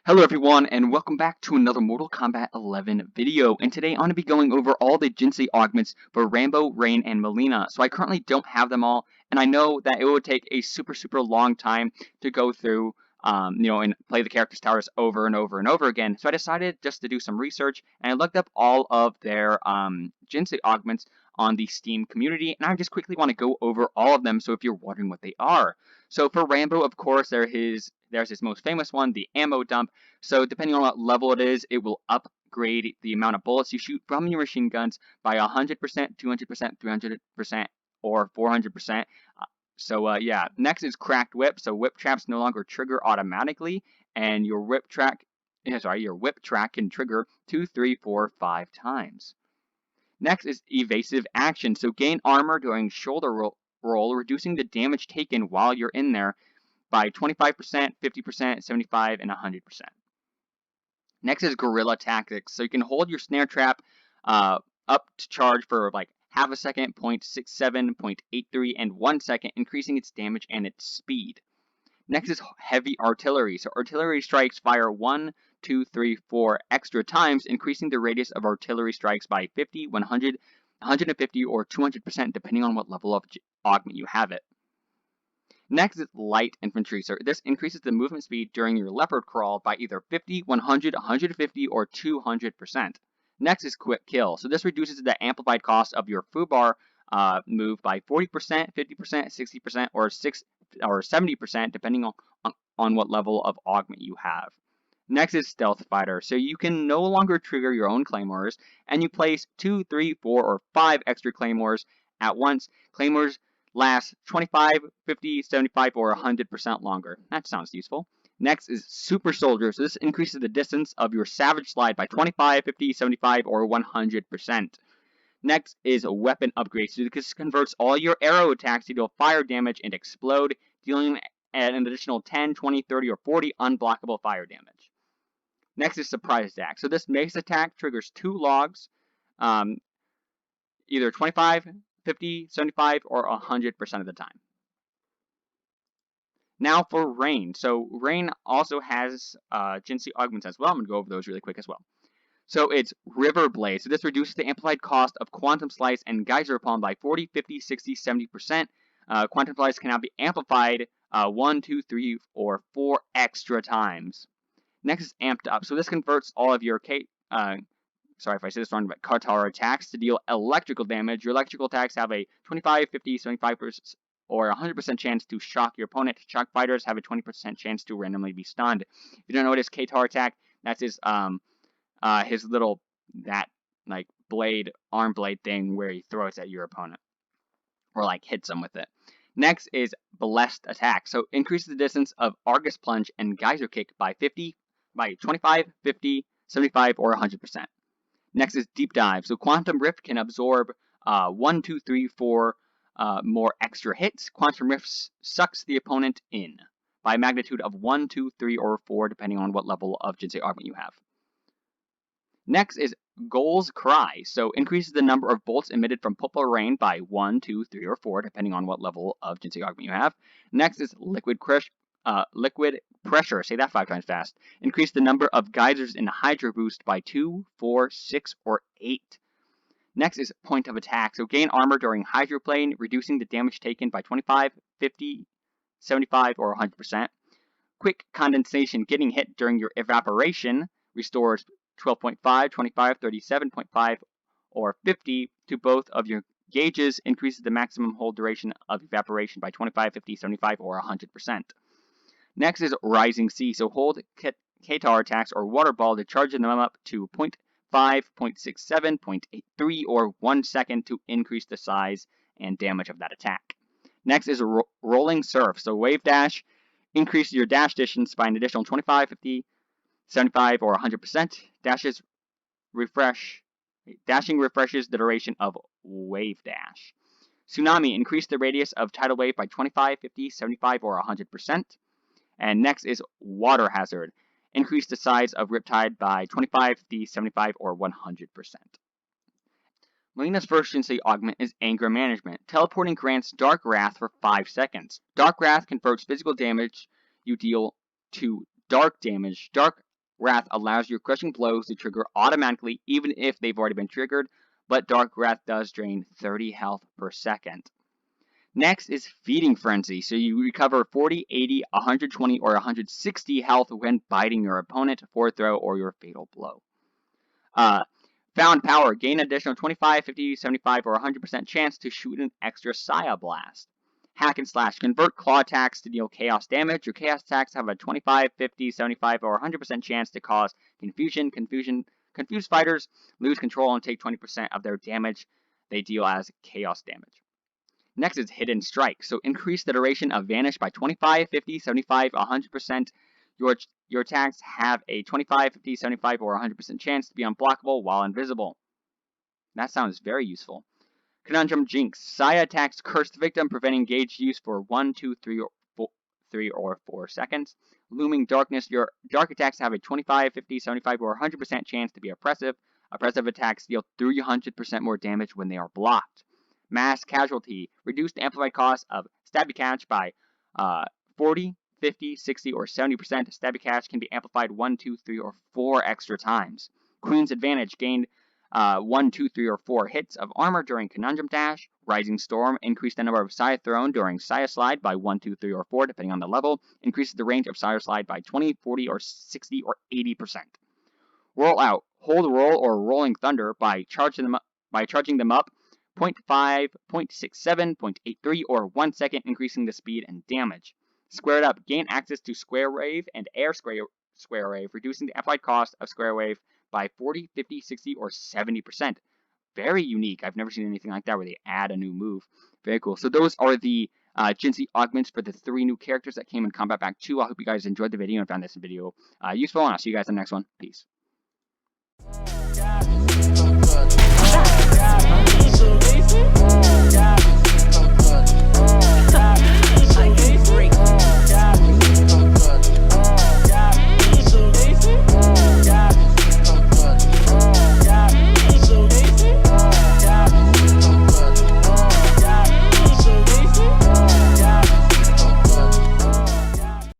Hello everyone, and welcome back to another Mortal Kombat 11 video. And today I'm going to be going over all the jinsei augments for Rambo, Rain, and Mileena. So I currently don't have them all, and I know that it would take a super long time to go through, and play the characters' towers over and over and over again. So I decided just to do some research, and I looked up all of their jinsei augments on the Steam community, and I just quickly want to go over all of them. So if you're wondering what they are, so for Rambo, of course, there's his most famous one, the ammo dump. So depending on what level it is, it will upgrade the amount of bullets you shoot from your machine guns by 100%, 200%, 300%, or 400%. Yeah. Next is cracked whip. So whip traps no longer trigger automatically, and your whip track can trigger 2, 3, 4, 5 times. Next is evasive action. So gain armor during shoulder roll, reducing the damage taken while you're in there by 25%, 50%, 75%, and 100%. Next is guerrilla tactics. So you can hold your snare trap up to charge for like half a second, 0.67, 0.83, and 1 second, increasing its damage and its speed. Next is heavy artillery. So artillery strikes fire 1, 2, 3, 4 extra times, increasing the radius of artillery strikes by 50, 100, 150, or 200%, depending on what level of augment you have it. Next is light infantry. So this increases the movement speed during your leopard crawl by either 50, 100, 150, or 200%. Next is quick kill. So this reduces the amplified cost of your foobar move by 40%, 50%, 60%, or 70%, depending on what level of augment you have. Next is stealth fighter. So you can no longer trigger your own claymores, and you place 2, 3, 4, or 5 extra claymores at once. Claymores last 25, 50, 75, or 100% longer. That sounds useful. Next is super soldier. So this increases the distance of your savage slide by 25, 50, 75, or 100%. Next is a weapon upgrade. So this converts all your arrow attacks to deal fire damage and explode, dealing an additional 10, 20, 30, or 40 unblockable fire damage. Next is surprise attack. So this mace attack triggers 2 logs, either 25, 50, 75, or 100% of the time. Now for Rain. So Rain also has jinsei augments as well. I'm going to go over those really quick as well. So it's River Blade. So this reduces the amplified cost of Quantum Slice and Geyser Palm by 40, 50, 60, 70%. Quantum Slice can now be amplified 1, 2, 3, or 4 extra times. Next is Amped Up. So this converts all of your sorry if I say this wrong, but Katara attacks to deal electrical damage. Your electrical attacks have a 25, 50, 75%, or 100% chance to shock your opponent. Shock fighters have a 20% chance to randomly be stunned. If you don't know what is Katara attack, that's his little blade, arm blade thing where he throws at your opponent or like hits them with it. Next is Blessed Attack. So increases the distance of Argus Plunge and Geyser Kick by 25, 50, 75, or 100%. Next is Deep Dive. So Quantum Rift can absorb 1, 2, 3, 4 more extra hits. Quantum Rift sucks the opponent in by a magnitude of 1, 2, 3, or 4, depending on what level of jinsei augment you have. Next is Goal's Cry. So increases the number of bolts emitted from Purple Rain by 1, 2, 3, or 4, depending on what level of jinsei augment you have. Next is Liquid Pressure. Say that 5 times fast. Increase the number of geysers in Hydro Boost by 2, 4, 6, or 8. Next is Point of Attack. So gain armor during Hydroplane, reducing the damage taken by 25, 50, 75, or 100%. Quick Condensation. Getting hit during your Evaporation restores 12.5, 25, 37.5, or 50 to both of your gauges. Increases the maximum hold duration of Evaporation by 25, 50, 75, or 100%. Next is Rising Sea. So hold Katar attacks or Water Ball to charge them up to 0.5, 0.67, 0.83, or 1 second to increase the size and damage of that attack. Next is Rolling Surf. So Wave Dash increases your dash distance by an additional 25, 50, 75, or 100%. Dashing refreshes the duration of Wave Dash. Tsunami increase the radius of tidal wave by 25, 50, 75, or 100%. And next is Water Hazard. Increase the size of Riptide by 25, 50, 75, or 100%. Mileena's first jinsei augment is Anger Management. Teleporting grants Dark Wrath for 5 seconds. Dark Wrath converts physical damage you deal to dark damage. Dark Wrath allows your crushing blows to trigger automatically even if they've already been triggered, but Dark Wrath does drain 30 health per second. Next is Feeding Frenzy, so you recover 40, 80, 120, or 160 health when biting your opponent, fourth throw, or your fatal blow. Found Power, gain additional 25, 50, 75, or 100% chance to shoot an extra Saya Blast. Hack and Slash, convert claw attacks to deal chaos damage. Your chaos attacks have a 25, 50, 75, or 100% chance to cause confusion. Confused fighters lose control and take 20% of their damage they deal as chaos damage. Next is Hidden Strike, so increase the duration of Vanish by 25, 50, 75, 100%. Your attacks have a 25, 50, 75, or 100% chance to be unblockable while invisible. That sounds very useful. Conundrum Jinx. Saya attacks curse the victim, preventing gauge use for 1, 2, 3, or 4 seconds. Looming Darkness. Your dark attacks have a 25, 50, 75, or 100% chance to be oppressive. Oppressive attacks deal 300% more damage when they are blocked. Mass Casualty. Reduce the amplified cost of Stabby Catch by 40, 50, 60, or 70%. Stabby Catch can be amplified 1, 2, 3, or 4 extra times. Queen's Advantage. Gained 1, 2, 3, or 4 hits of armor during Conundrum Dash. Rising Storm. Increase the number of Saya thrown during Saya Slide by 1, 2, 3, or 4, depending on the level. Increases the range of Saya Slide by 20, 40, or 60, or 80%. Roll Out. Hold Roll or Rolling Thunder by charging them up 0.5, 0.67, 0.83, or 1 second, increasing the speed and damage. Squared Up. Gain access to Square Wave and Air Square Wave, reducing the applied cost of Square Wave by 40, 50, 60, or 70%. Very unique. I've never seen anything like that where they add a new move. Very cool. So those are the jinsei augments for the 3 new characters that came in Kombat Pack 2. I hope you guys enjoyed the video and found this video useful, and I'll see you guys in the next one. Peace.